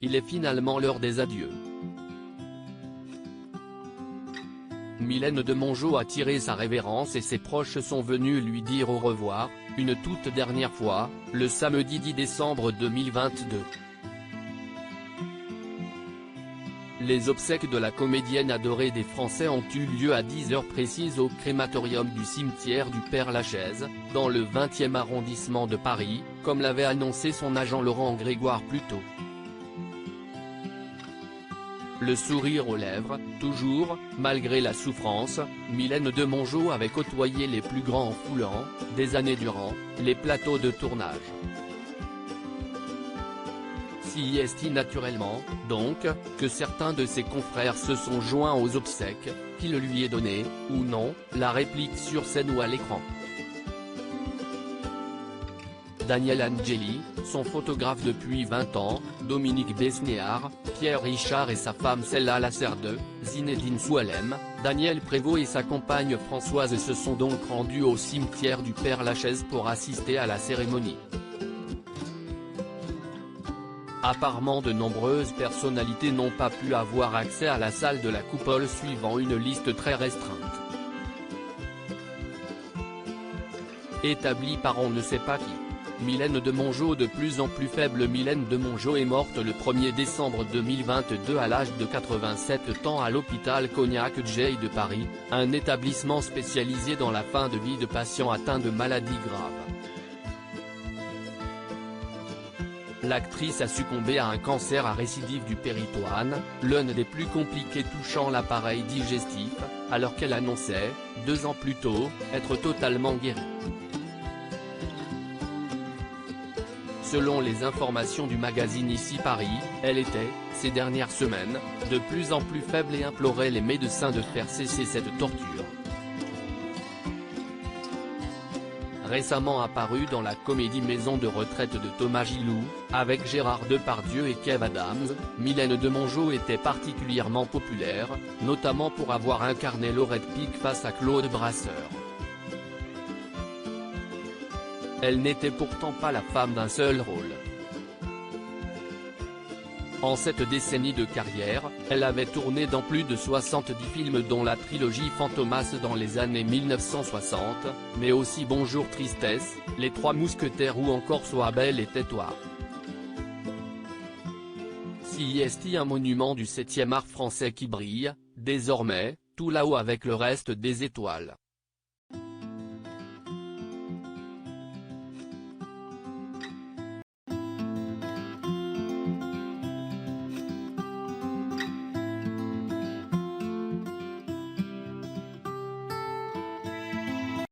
il est finalement l'heure des adieux. Mylène de Mongeau a tiré sa révérence et ses proches sont venus lui dire au revoir, une toute dernière fois, le samedi 10 décembre 2022. Les obsèques de la comédienne adorée des Français ont eu lieu à 10 heures précises au crématorium du cimetière du Père-Lachaise, dans le 20e arrondissement de Paris, comme l'avait annoncé son agent Laurent Grégoire plus tôt. Le sourire aux lèvres, toujours, malgré la souffrance, Mylène de Mongeau avait côtoyé les plus grands en foulant, des années durant, les plateaux de tournage. Si est naturellement, donc, que certains de ses confrères se sont joints aux obsèques, qu'il lui ait donné, ou non, la réplique sur scène ou à l'écran. Daniel Angeli, son photographe depuis 20 ans, Dominique Besnéard, Pierre Richard et sa femme Cella Laserde, Zinedine Soualem, Daniel Prévost et sa compagne Françoise se sont donc rendus au cimetière du Père-Lachaise pour assister à la cérémonie. Apparemment de nombreuses personnalités n'ont pas pu avoir accès à la salle de la coupole suivant une liste très restreinte. Établie par on ne sait pas qui. Mylène de Mongeau de plus en plus faible. Mylène de Mongeau est morte le 1er décembre 2022 à l'âge de 87 ans à l'hôpital Cognac-Jay de Paris, un établissement spécialisé dans la fin de vie de patients atteints de maladies graves. L'actrice a succombé à un cancer à récidive du péritoine, l'un des plus compliqués touchant l'appareil digestif, alors qu'elle annonçait, 2 ans plus tôt, être totalement guérie. Selon les informations du magazine Ici Paris, elle était, ces dernières semaines, de plus en plus faible et implorait les médecins de faire cesser cette torture. Récemment apparue dans la comédie Maison de retraite de Thomas Gilou, avec Gérard Depardieu et Kev Adams, Mylène de Mongeau était particulièrement populaire, notamment pour avoir incarné Laurette Pic face à Claude Brasseur. Elle n'était pourtant pas la femme d'un seul rôle. En cette décennie de carrière, elle avait tourné dans plus de 70 films dont la trilogie Fantomas dans les années 1960, mais aussi Bonjour Tristesse, Les Trois Mousquetaires ou encore Sois belle et tais-toi. Si est un monument du 7e art français qui brille, désormais, tout là-haut avec le reste des étoiles.